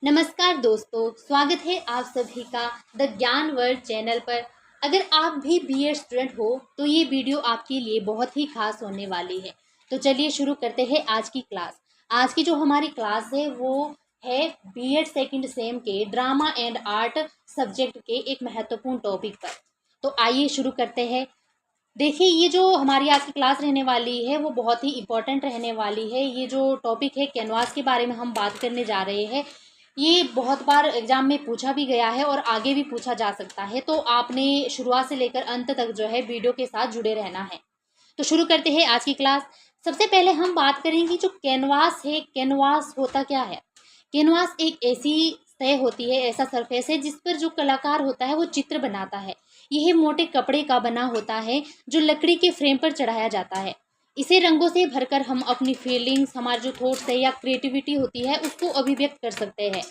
नमस्कार दोस्तों, स्वागत है आप सभी का द ज्ञान वर्ल्ड चैनल पर। अगर आप भी बीएड स्टूडेंट हो तो ये वीडियो आपके लिए बहुत ही खास होने वाली है। तो चलिए शुरू करते हैं आज की क्लास। आज की जो हमारी क्लास है वो है बीएड सेकंड सेम के ड्रामा एंड आर्ट सब्जेक्ट के एक महत्वपूर्ण टॉपिक पर। तो आइए शुरू करते हैं। देखिए, ये जो हमारी आज की क्लास रहने वाली है वो बहुत ही इम्पोर्टेंट रहने वाली है। ये जो टॉपिक है कैनवास के बारे में हम बात करने जा रहे हैं। ये बहुत बार एग्जाम में पूछा भी गया है और आगे भी पूछा जा सकता है, तो आपने शुरुआत से लेकर अंत तक जो है वीडियो के साथ जुड़े रहना है। तो शुरू करते हैं आज की क्लास। सबसे पहले हम बात करेंगे जो कैनवास है, कैनवास होता क्या है। कैनवास एक ऐसी सतह होती है, ऐसा सरफेस है जिस पर जो कलाकार होता है वो चित्र बनाता है। यह मोटे कपड़े का बना होता है जो लकड़ी के फ्रेम पर चढ़ाया जाता है। इसे रंगों से भरकर हम अपनी फीलिंग्स, हमारे जो थॉट्स है या क्रिएटिविटी होती है उसको अभिव्यक्त कर सकते हैं।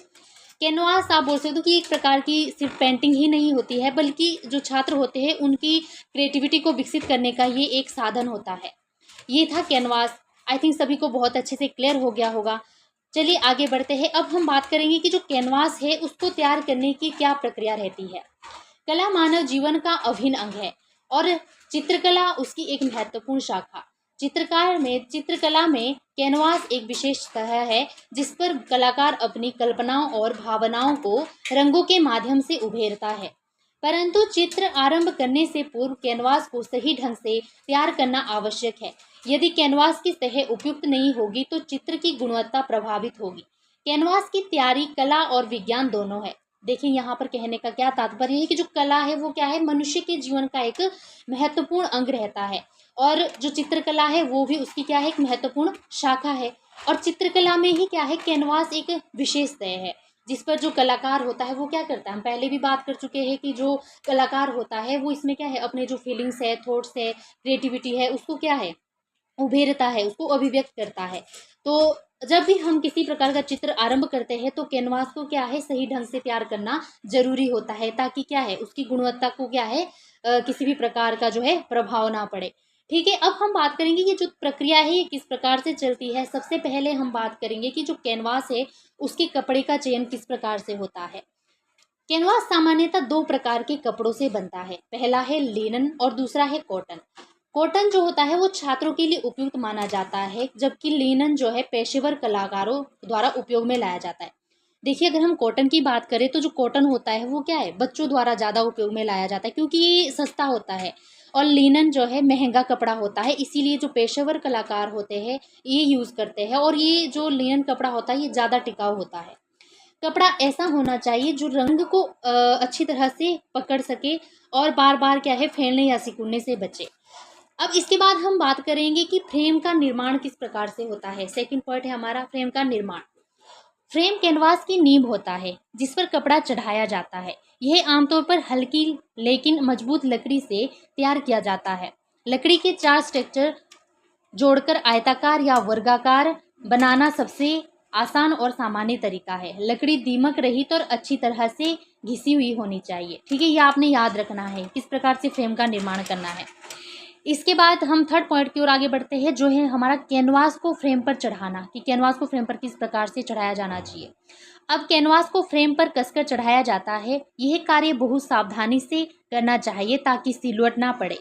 कैनवास आप बोल सकते हो कि एक प्रकार की सिर्फ पेंटिंग ही नहीं होती है, बल्कि जो छात्र होते हैं उनकी क्रिएटिविटी को विकसित करने का ये एक साधन होता है। ये था कैनवास। आई थिंक सभी को बहुत अच्छे से क्लियर हो गया होगा। चलिए आगे बढ़ते हैं। अब हम बात करेंगे कि जो कैनवास है उसको तैयार करने की क्या प्रक्रिया रहती है। कला मानव जीवन का अभिन्न अंग है और चित्रकला उसकी एक महत्वपूर्ण शाखा। चित्रकला में कैनवास एक विशेष सतह है जिस पर कलाकार अपनी कल्पनाओं और भावनाओं को रंगों के माध्यम से उभेरता है। परंतु चित्र आरंभ करने से पूर्व कैनवास को सही ढंग से तैयार करना आवश्यक है। यदि कैनवास की सतह उपयुक्त नहीं होगी तो चित्र की गुणवत्ता प्रभावित होगी। कैनवास की तैयारी कला और विज्ञान दोनों है। देखिए, यहाँ पर कहने का क्या तात्पर्य है कि जो कला है वो क्या है, मनुष्य के जीवन का एक महत्वपूर्ण अंग रहता है और जो चित्रकला है वो भी उसकी क्या है, एक महत्वपूर्ण शाखा है। और चित्रकला में ही क्या है, कैनवास एक विशेष सतह है जिस पर जो कलाकार होता है वो क्या करता है। हम पहले भी बात कर चुके हैं कि जो कलाकार होता है वो इसमें क्या है, अपने जो फीलिंग्स है, थॉट्स है, क्रिएटिविटी है, उसको क्या है, उभेरता है, उसको अभिव्यक्त करता है। तो जब भी हम किसी प्रकार का चित्र आरंभ करते हैं तो कैनवास को क्या है, सही ढंग से तैयार करना जरूरी होता है ताकि क्या है, उसकी गुणवत्ता को क्या है, किसी भी प्रकार का जो है प्रभाव ना पड़े। ठीक है, अब हम बात करेंगे कि जो प्रक्रिया है ये किस प्रकार से चलती है। सबसे पहले हम बात करेंगे कि जो कैनवास है उसके कपड़े का चयन किस प्रकार से होता है। कैनवास सामान्यतः दो प्रकार के कपड़ों से बनता है। पहला है लिनन और दूसरा है कॉटन। कॉटन जो होता है वो छात्रों के लिए उपयुक्त माना जाता है, जबकि लिनन जो है पेशेवर कलाकारों द्वारा उपयोग में लाया जाता है। देखिए, अगर हम कॉटन की बात करें तो जो कॉटन होता है वो क्या है, बच्चों द्वारा ज़्यादा उपयोग में लाया जाता है क्योंकि ये सस्ता होता है। और लिनन जो है महंगा कपड़ा होता है, इसीलिए जो पेशेवर कलाकार होते हैं ये यूज़ करते हैं। और ये जो लिनन कपड़ा होता है ये ज़्यादा टिकाऊ होता है। कपड़ा ऐसा होना चाहिए जो रंग को अच्छी तरह से पकड़ सके और बार बार क्या है, फैलने या सिकुड़ने से बचे। अब इसके बाद हम बात करेंगे कि फ्रेम का निर्माण किस प्रकार से होता है। सेकंड पॉइंट है हमारा फ्रेम का निर्माण। फ्रेम कैनवास की नींव होता है जिस पर कपड़ा चढ़ाया जाता है। यह आमतौर पर हल्की लेकिन मजबूत लकड़ी से तैयार किया जाता है। लकड़ी के चार स्ट्रक्चर जोड़कर आयताकार या वर्गाकार बनाना सबसे आसान और सामान्य तरीका है। लकड़ी दीमक रहित और अच्छी तरह से घिसी हुई होनी चाहिए। ठीक है, ये आपने याद रखना है किस प्रकार से फ्रेम का निर्माण करना है। इसके बाद हम थर्ड पॉइंट की ओर आगे बढ़ते हैं जो है हमारा कैनवास को फ्रेम पर चढ़ाना, कि कैनवास को फ्रेम पर किस प्रकार से चढ़ाया जाना चाहिए। अब कैनवास को फ्रेम पर कसकर चढ़ाया जाता है। यह कार्य बहुत सावधानी से करना चाहिए ताकि सिलवट ना पड़े।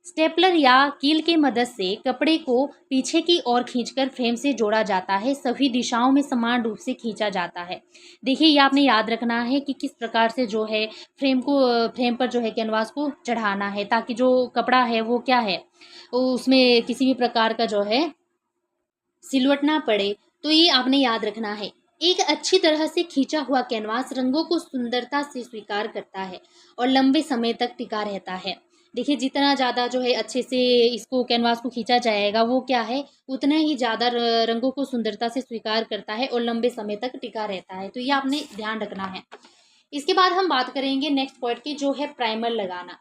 स्टेपलर या कील की मदद से कपड़े को पीछे की ओर खींचकर फ्रेम से जोड़ा जाता है। सभी दिशाओं में समान रूप से खींचा जाता है। देखिए, ये आपने याद रखना है कि किस प्रकार से जो है फ्रेम पर जो है कैनवास को चढ़ाना है ताकि जो कपड़ा है वो क्या है, उसमें किसी भी प्रकार का जो है सिलवट ना पड़े। तो ये आपने याद रखना है। एक अच्छी तरह से खींचा हुआ कैनवास रंगों को सुंदरता से स्वीकार करता है और लंबे समय तक टिका रहता है। देखिए, जितना ज़्यादा जो है अच्छे से इसको कैनवास को खींचा जाएगा वो क्या है, उतना ही ज़्यादा रंगों को सुंदरता से स्वीकार करता है और लंबे समय तक टिका रहता है। तो ये आपने ध्यान रखना है। इसके बाद हम बात करेंगे नेक्स्ट पॉइंट की जो है प्राइमर लगाना।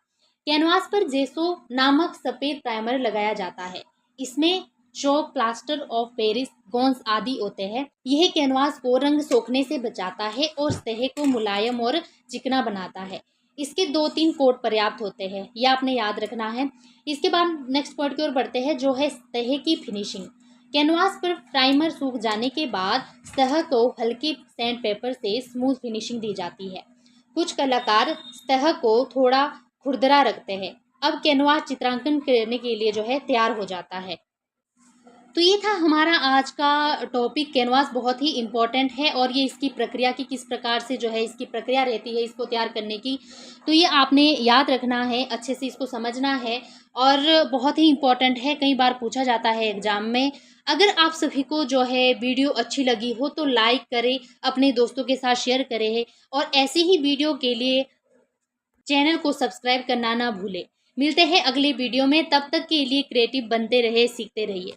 कैनवास पर जेसो नामक सफ़ेद प्राइमर लगाया जाता है। इसमें चौक, प्लास्टर ऑफ पेरिस, गोंस आदि होते हैं। यह कैनवास को रंग सोखने से बचाता है और सतह को मुलायम और चिकना बनाता है। इसके 2-3 कोट पर्याप्त होते हैं, यह आपने याद रखना है। इसके बाद नेक्स्ट पॉइंट की ओर बढ़ते हैं जो है सतह की फिनिशिंग। कैनवास पर प्राइमर सूख जाने के बाद सतह को हल्के सैंड पेपर से स्मूथ फिनिशिंग दी जाती है। कुछ कलाकार सतह को थोड़ा खुरदरा रखते हैं। अब कैनवास चित्रांकन करने के लिए जो है तैयार हो जाता है। तो ये था हमारा आज का टॉपिक। कैनवास बहुत ही इम्पोर्टेंट है और ये इसकी प्रक्रिया की किस प्रकार से जो है इसकी प्रक्रिया रहती है इसको तैयार करने की, तो ये आपने याद रखना है, अच्छे से इसको समझना है और बहुत ही इम्पोर्टेंट है। कई बार पूछा जाता है एग्जाम में। अगर आप सभी को जो है वीडियो अच्छी लगी हो तो लाइक करें, अपने दोस्तों के साथ शेयर करें और ऐसे ही वीडियो के लिए चैनल को सब्सक्राइब करना ना भूलें। मिलते हैं अगले वीडियो में, तब तक के लिए क्रिएटिव बनते रहे, सीखते रहिए।